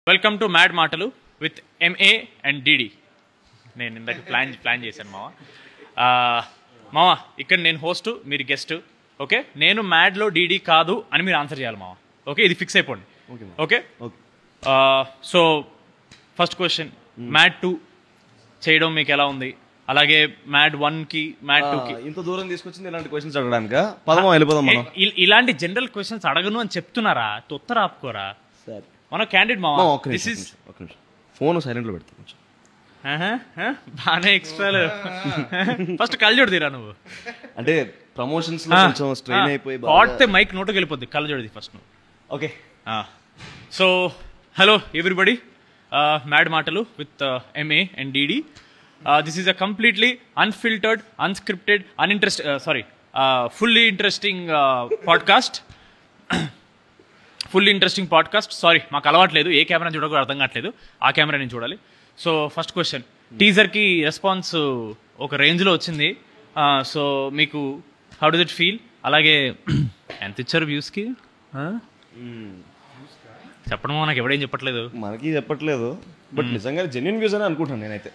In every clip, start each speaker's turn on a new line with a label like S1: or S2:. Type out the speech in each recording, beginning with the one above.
S1: Welcome to mad మాటలు with MA and DD. నేను ఇందాక ప్లాన్ చేశాను మామ. ఇక్కడ నేను హోస్ట్, మీరు గెస్ట్. ఓకే, నేను మ్యాడ్లో డిడి కాదు అని మీరు ఆన్సర్ చేయాలి మామ. ఓకే, ఇది ఫిక్స్ అయిపోండి. Okay, so first question, mad 2 చేయడం మీకు ఎలా ఉంది? అలాగే మ్యాడ్ 1కి మ్యాడ్ 2కి
S2: ఇంత దూరం తీసుకొచ్చింది ఇలాంటి క్వశ్చన్స్ అడగడానికి. పదమా వెళ్ళిపోదాం మనం.
S1: ఇలాంటి జనరల్ క్వశ్చన్స్ అడగను అని చెప్తున్నారా? తొత్తర ఆపుకోరా
S2: సరే.
S1: మన క్యాండిడేట్ మామ.
S2: ఫోన్ సైలెంట్ లో పెడతాను.
S1: బాగానే ఎక్స్ట్రా. ఫస్ట్ కళ్ళజోడు తీరా నువ్వు.
S2: అంటే ప్రమోషన్స్ లో కొంచెం స్ట్రెయిన్ అయిపోయి
S1: పాడితే మైక్ నోటుకు వెళ్ళిపోద్ది. కళ్ళజోడిది ఫస్ట్ నువ్వు.
S2: Okay,
S1: so hello everybody, mad మాటలు with MA and DD. This is a completely unfiltered, unscripted, fully interesting podcast. Full interesting podcast. Sorry, మాకు అలవాట్లేదు, ఏ కెమెరా చూడకూడదు అర్థం కావట్లేదు, ఆ కెమెరా నేను చూడాలి. సో ఫస్ట్ క్వశ్చన్, టీజర్కి రెస్పాన్స్ ఒక రేంజ్లో వచ్చింది. సో మీకు హౌ డస్ ఇట్ ఫీల్? అలాగే ఎంత ఇచ్చారు వ్యూస్కి? చెప్పడం నాకు ఎవడేం చెప్పట్లేదు.
S2: మనకి చెప్పట్లేదు, బట్ నిజంగా జెన్యూన్ వ్యూస్ అని అనుకుంటాను నేనైతే.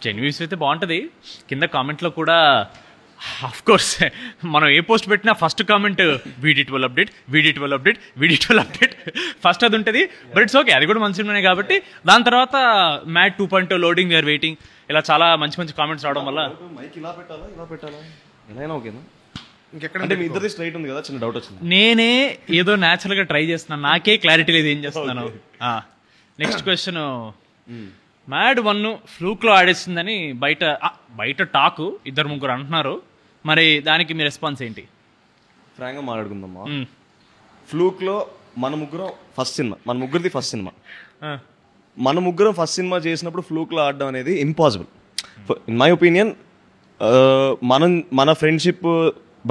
S1: జెన్యూన్ వ్యూస్ అయితే బాగుంటుంది. కింద కామెంట్లో కూడా ఆఫ్ కోర్స్ మనం ఏ పోస్ట్ పెట్టినా ఫస్ట్ కామెంట్ వీడి12 అప్డేట్, వీడి12 అప్డేట్, వీడి12 అప్డేట్ ఫస్ట్ అది ఉంటుంది. బట్ ఇట్స్ ఓకే, అది కూడా మంచి సినిమానే కాబట్టి. దాని తర్వాత మ్యాడ్ 2.0 లోడింగ్, వీఆర్ వెయిటింగ్, ఇలా చాలా మంచి మంచి కామెంట్స్ రావడం వల్ల
S2: మైక్ ఇలా పెట్టాలా ఇలా పెట్టాలా ఎలా ఓకేనా? ఇంకెక్కడ మీ ఇద్దరిది స్ట్రైట్ ఉంది కదా, చిన్న డౌట్ వచ్చింది.
S1: నేనే ఏదో న్యాచురల్ గా ట్రై చేస్తున్నాను, నాకే క్లారిటీ లేదు ఏం చేస్తున్నాను. నెక్స్ట్ క్వశ్చన్, మ్యాడ్ 1 ఫ్లూక్లో ఆడేస్తుందని బయట టాకు 2-3 అంటున్నారు. మరి దానికి మీ రెస్పాన్స్ ఏంటి?
S2: ఫ్రాంక్గా మాట్లాడుకుందామా. ఫ్లూక్ లో మన ముగ్గురం ఫస్ట్ సినిమా, మన ముగ్గురిది ఫస్ట్ సినిమా. మన ముగ్గురం ఫస్ట్ సినిమా చేసినప్పుడు ఫ్లూక్ లో ఆడడం అనేది ఇంపాసిబుల్ ఇన్ మై ఒపీనియన్. మన ఫ్రెండ్షిప్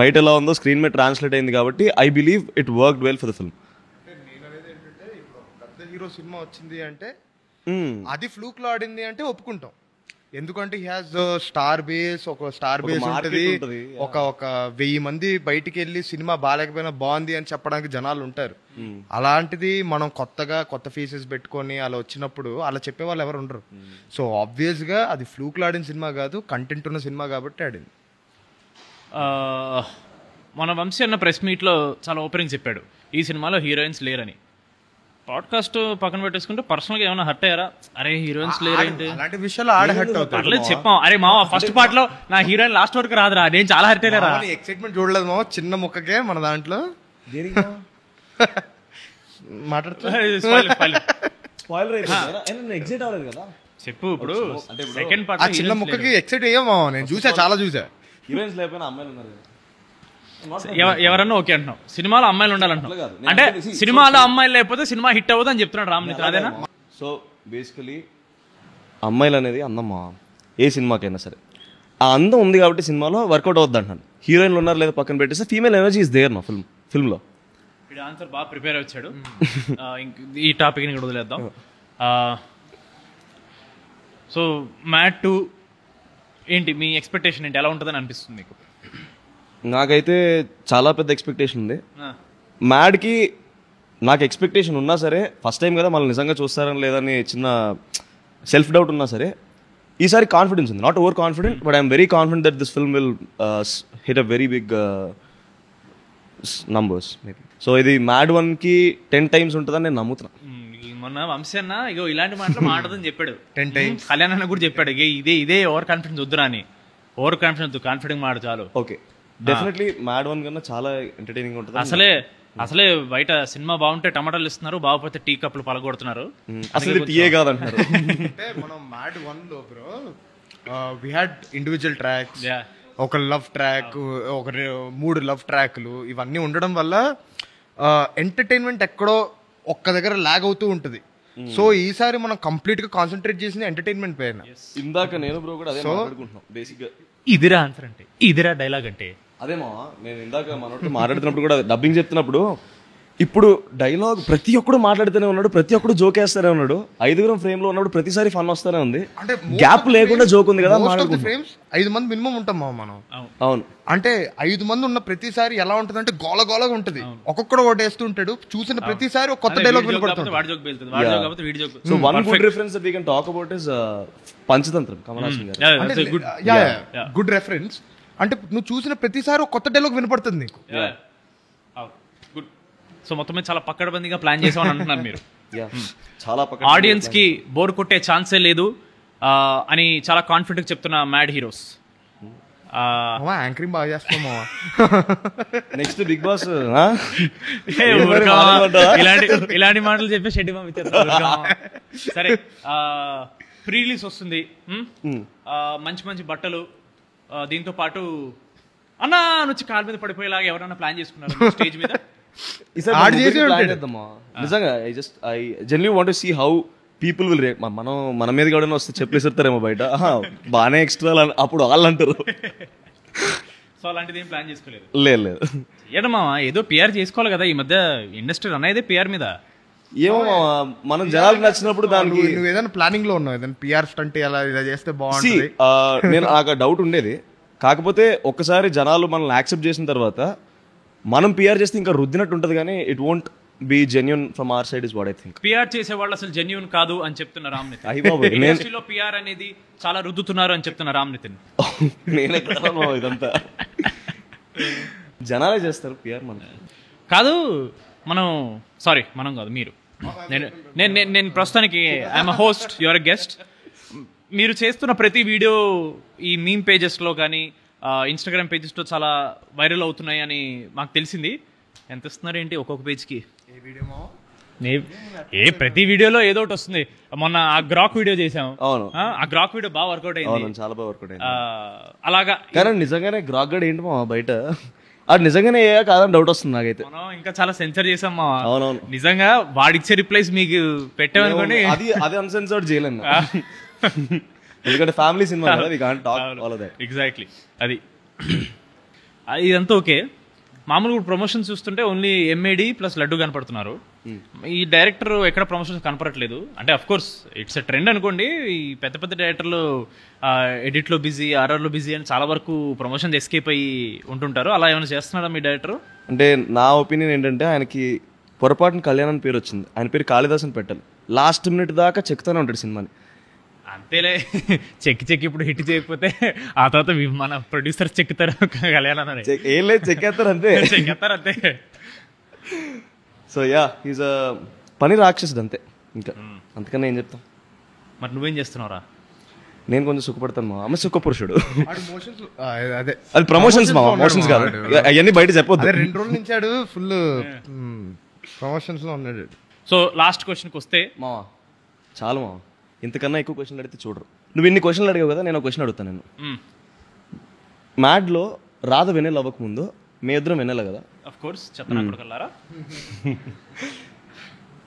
S2: బయట ఎలా ఉందో స్క్రీన్ మీద ట్రాన్స్లేట్ అయింది కాబట్టి I believe it worked well for the film.
S3: పెద్ద హీరో సినిమా వచ్చింది అంటే అది ఫ్లూక్ లో ఆడింది అంటే ఒప్పుకుంటాం. ఎందుకంటే హీ హాజ్ స్టార్ బేస్ ఉంటుంది. ఒక 1000 మంది బయటికి వెళ్ళి సినిమా బాగాలేకపోయినా బాగుంది అని చెప్పడానికి జనాలు ఉంటారు. అలాంటిది మనం కొత్త ఫేసెస్ పెట్టుకొని అలా వచ్చినప్పుడు అలా చెప్పే వాళ్ళు ఎవరు ఉండరు. సో ఆబ్వియస్ గా అది ఫ్లూక్ లో ఆడిన సినిమా కాదు, కంటెంట్ ఉన్న సినిమా కాబట్టి ఆడింది.
S1: మన వంశీ అన్న ప్రెస్ మీట్లో చాలా ఓపెనింగ్ చెప్పాడు, ఈ సినిమాలో హీరోయిన్స్ లేరని. పాడ్కాస్ట్ పక్కన పెట్టేసుకుంటే పర్సనల్ గా ఏమైనా హర్ట్ అయ్యారా? అరే హీరోయిన్స్ లేరేంటి
S3: అలాంటి విషయాలు ఆడే హర్ట్ అవుతారు.
S1: చెప్పాం, అరే మామ ఫస్ట్ పార్ట్ లో నా హీరోయిన్ లాస్ట్ వరకు రాదురా, నేను చాలా హర్ట్ అయ్యారా.
S3: ఎక్సైట్మెంట్ చూడలేదు మామ, చిన్న ముక్కకే మన దాంట్లో
S1: చెప్పు. ఇప్పుడు సెకండ్ పార్ట్
S3: చిన్న ముక్కకి ఎక్సైట్ అయ్యా మామ, నేను చాలా చూసా.
S2: హీరోయిన్స్ లేకపోయినా అమ్మాయిలు ఉన్నారు.
S1: ఎవరన్నా ఓకే అంటున్నావు, సినిమాలో అమ్మాయిలు ఉండాలంటున్నావు. అంటే సినిమాలో అమ్మాయిలు లేకపోతే సినిమా హిట్ అవ్వదు అని చెప్తున్నాడు రామ్నిత్, అదేనా?
S2: సో బేసికలీ అమ్మాయిలు అనేది అందమ్మా, ఏ సినిమాకైనా సరే ఆ అందం ఉంది కాబట్టి సినిమాలో వర్కౌట్ అవుద్ది అంటున్నాను. హీరోయిన్లు ఉన్నారు లేదా పక్కన పెట్టేస్తే ఫీమేల్ ఎనర్జీ ఇస్ దేర్ నా ఫిల్మ్లో.
S1: ఇప్పుడు ఆన్సర్ బాగా ప్రిపేర్ వచ్చాడు. ఈ టాపిక్ ని వదిలేద్దాం. సో మ్యాడ్ 2 ఏంటి మీ ఎక్స్పెక్టేషన్ ఏంటి? ఎలా ఉంటుందని అనిపిస్తుంది మీకు?
S2: నాకైతే చాలా పెద్ద ఎక్స్పెక్టేషన్ ఉంది. మ్యాడ్కి నాకు ఎక్స్పెక్టేషన్ ఉన్నా సరే, ఫస్ట్ టైం కదా మళ్ళీ నిజంగా చూస్తారని లేదని చిన్న సెల్ఫ్ డౌట్ ఉన్నా సరే, ఈసారి కాన్ఫిడెన్స్ ఉంది. Not over confident, but I'm very confident that this film will hit a very big numbers maybe. So ఇది మ్యాడ్ 1కి 10 times ఉంటుందని నేను నమ్ముతున్నా.
S1: మొన్న వంశీ అన్న ఇగో ఇలాంటి మాటలు మాట్లాడదని చెప్పాడు 10 times. కళ్యాణ్ అన్న కూడా చెప్పాడు ఇదే ఓవర్ కాన్ఫిడెన్స్ వద్దురా అని. ఓవర్ కాన్ఫిడెన్స్ వద్దు, కాన్ఫిడెంట్ మాట చాలు.
S2: ఓకే, డెఫినెట్లీ మ్యాడ్ 1 కన్నా చాలా ఎంటర్టైనింగ్ ఉంటుంది.
S1: అసలే బయట సినిమా బాగుంటే టమాటాలు ఇస్తున్నారు, బాగుపోతే టీ కప్పులు పలగొడుతున్నారు.
S2: అసలు టీయే కాదంటున్నారు.
S3: అంటే మనం మ్యాడ్ 1 లో bro we had individual tracks, ఒక లవ్ ట్రాక్, ఒక 3 లవ్ ట్రాక్లు, ఇవన్నీ ఉండడం వల్ల ఎంటర్టైన్మెంట్ ఎక్కడో ఒక్క దగ్గర లాగ్ అవుతూ ఉంటుంది. సో ఈసారి మనం కంప్లీట్ గా కాన్సన్ట్రేట్ చేసింది ఎంటర్టైన్మెంట్ పైన.
S2: ఇందాక నేను బ్రో కూడా అదే మాట్లాడుకుంటున్నాం. బేసిక్ గా
S1: ఇదిరా ఆన్సర్ అంటే, ఇదిరా డైలాగ్ అంటే
S2: అదే మా నేను ఇందాక మనతో మాట్లాడుతున్నప్పుడు కూడా డబ్బింగ్ చెప్తున్నప్పుడు ఇప్పుడు డైలాగ్ ప్రతి ఒక్కడు మాట్లాడుతూనే ఉన్నాడు, ప్రతి ఒక్కడు జోక్ వేస్తూనే ఉన్నాడు. 5 ఫ్రేమ్ లో ఉన్నప్పుడు ప్రతిసారి ఫన్ వస్తూనే ఉంది.
S3: అంటే
S2: గ్యాప్ లేకుండా జోక్ ఉంది కదా.
S3: ఫ్రేమ్స్ 5 మంది మినిమం ఉంటాం మనం.
S2: అవును,
S3: అంటే 5 మంది ఉన్న ప్రతిసారి ఎలా ఉంటుంది అంటే గోలగోలగా ఉంటది. ఒక్కొక్కడు ఒకటి వేస్తుంటాడు, చూసిన ప్రతిసారి ఒక కొత్త డైలాగ్ వినపడుతుంది.
S2: So one good reference that we can talk about is Panchatantram, Kamal Haasan garu.
S3: Good reference. అంటే నువ్వు చూసిన ప్రతిసారి ఒక కొత్త డైలాగ్ వినపడుతుంది నీకు.
S1: గుడ్. సో మొత్తం మీద చాలా పక్కడబందిగా ప్లాన్ చేసామని అంటున్నారు మీరు.
S2: చాలా
S1: ఆడియన్స్ కి బోర్ కొట్టే ఛాన్సే లేదు అని చాలా కాన్ఫిడెంట్ చెప్తున్న మ్యాడ్ హీరోస్.
S3: యాంకరింగ్ బాగా చేస్తామా.
S2: నెక్స్ట్ బిగ్ బాస్
S1: ఇలాంటి మాటలు చెప్పి షెడ్డి సరే. ప్రీ రిలీజ్ వస్తుంది, మంచి మంచి బట్టలు, దీంతో పాటు అన్నా నుంచి కాలు మీద పడిపోయేలాగా ఎవరైనా ప్లాన్ చేసుకున్నారు స్టేజ్ మీద?
S2: నిజంగా I genuinely want to see how people will react. మన మీద కూడా వస్తే చెప్పేస్తారేమో బయట, బాగానే ఎక్స్ట్రా అప్పుడు వాళ్ళు అంటారు.
S1: సో అలాంటిది ఏం ప్లాన్ చేసుకోలేదు?
S2: లేదు
S1: ఏడమ్మా, ఏదో పిఆర్ చేసుకోవాలి కదా. ఈ మధ్య ఇండస్ట్రీ అనేది పిఆర్ మీద.
S2: ఏమో మనం జనాలకు నచ్చినప్పుడు దానికి
S3: నువ్వు ఏదైనా ప్లానింగ్ లో ఉన్నావు, ఏదైనా పిఆర్ స్టంట్ ఇలా చేస్తే బాగుంటుంది.
S2: నేను నాకు డౌట్ ఉండేది. కాకపోతే ఒక్కసారి జనాలు మనల్ని యాక్సెప్ట్ చేసిన తర్వాత మనం పిఆర్ చేస్తే ఇంకా రుద్దినట్టు ఉంటుంది, కానీ it won't be genuine from our side is what I think.
S1: PR చేసే వాళ్ళు అసలు జెన్యూన్ కాదు అని చెప్తున్న రామ్ నితిన్. ఇండస్ట్రీలో పిఆర్ అనేది చాలా రుద్దుతున్నారు అని చెప్తున్న రామ్ నితిన్.
S2: నేనే ఇదంతా జనాలే చేస్తారు పిఆర్, మనం
S1: కాదు. మనం కాదు, మీరు. నేను ప్రస్తుతానికి I'm host, your a guest. మీరు చేస్తున్న ప్రతి వీడియో ఈ మీమ్ పేజెస్లో కానీ ఇన్స్టాగ్రామ్ పేజెస్లో చాలా వైరల్ అవుతున్నాయి అని మాకు తెలిసింది. ఎంత ఇస్తున్నారు ఏంటి ఒక్కొక్క పేజ్కి? ప్రతి వీడియోలో ఏదో ఒకటి వస్తుంది. మొన్న ఆ గ్రాక్ వీడియో చేసాం.
S2: అవును,
S1: ఆ గ్రాక్ వీడియో బాగా వర్కౌట్ అయింది.
S2: చాలా బాగా వర్కౌట్ అయింది.
S1: అలాగా
S2: కానీ నిజంగానే గ్రాక్ గడ్ ఏంటి మా బయట అది నిజంగానే కాదని డౌట్ వస్తుంది నాకైతే.
S1: మనం ఇంకా చాలా సెన్సర్ చేసాం మా.
S2: అవునవును,
S1: నిజంగా వాడిచ్చే రిప్లైస్ మీకు పెట్టామనుకోండి,
S2: అది అన్సెన్సర్డ్ చేయలేను. ఎందుకంటే ఫ్యామిలీ సినిమా కదా, we can't talk all of that.
S1: Exactly. అది ఇదంతా ఓకే. మామూలుగా ప్రమోషన్స్ చూస్తుంటే ఓన్లీ ఎంఏడి ప్లస్ లడ్డు కనపడుతున్నారు. ఈ డైరెక్టర్ ఎక్కడ ప్రమోషన్స్ కనపడట్లేదు. అంటే of course it's a trend అనుకోండి. ఈ పెద్ద పెద్ద డైరెక్టర్లు ఎడిట్లో బిజీ, ఆర్ఆర్లో బిజీ అని చాలా వరకు ప్రమోషన్ ఎస్కేప్ అయ్యి ఉంటుంటారు. అలా ఏమైనా చేస్తున్నారా మీ డైరెక్టర్?
S2: అంటే నా ఒపీనియన్ ఏంటంటే, ఆయనకి పొరపాటున కళ్యాణ్ అని పేరు వచ్చింది. ఆయన పేరు కాళిదాస్ అని పెట్టాలి. లాస్ట్ మినిట్ దాకా చెక్తూనే ఉంటాడు సినిమాని.
S1: అంతేలే, చెక్కి ఇప్పుడు హిట్ చేయకపోతే ఆ తర్వాత మన ప్రొడ్యూసర్ చెక్కుతారు కళ్యాణ్.
S2: ఏం లేదు, చెక్కేస్తారు అంతే.
S1: చెక్కేస్తారు అంతే.
S2: సో యా, ఈజ్ అ పని రాక్షసుడు అంతే, ఇంకా అంతకన్నా ఏం చెప్తాం.
S1: మరి నువ్వేం చేస్తున్నావురా?
S2: నేను కొంచెం సుఖపడతాను మా అమ్మ, సుఖ పురుషుడు.
S3: అదే
S2: అది ప్రమోషన్స్ మా, మోషన్స్ కాదు అవన్నీ బయట చెప్పొద్దు.
S3: 2 రోజుల నుంచి ఫుల్ ప్రమోషన్స్ లో ఉన్నాడు.
S1: సో లాస్ట్ క్వశ్చన్కి వస్తే
S2: మావా, చాలు మావా, ఇంతకన్నా ఎక్కువ క్వశ్చన్లు అడిగితే చూడరు. నువ్వు ఇన్ని క్వశ్చన్లు అడిగావు కదా, నేను ఒక క్వశ్చన్ అడుగుతాను. నేను మ్యాడ్లో రాధ వెన్నెల అవ్వకముందు మీ ఇద్దరం వెన్నెల కదా?
S1: ఆఫ్ కోర్స్ చెప్తాను.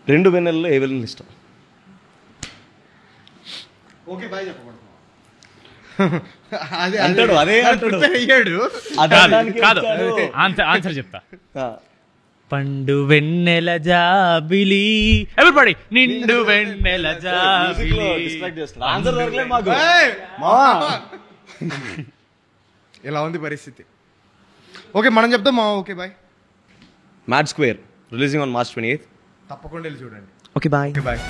S2: 2 వెన్నెలలో ఏ వెన్నెల ఇష్టం?
S3: ఓకే బాయ్ చెప్పకూడదు
S2: అంటాడు, అదే అంటాడు.
S1: కాదు, ఆన్సర్ చెప్తా. పండు వెన్నెల జాబిలి, ఎవ్రీబడీ నిండు వెన్నెల జాబిలి.
S3: ఇలా ఉంది పరిస్థితి. ఓకే మనం చెప్తాం. Okay bye.
S2: Mad square releasing on March 28th.
S3: తప్పకుండా వెళ్ళి చూడండి.
S2: Okay bye.
S3: బాయ్.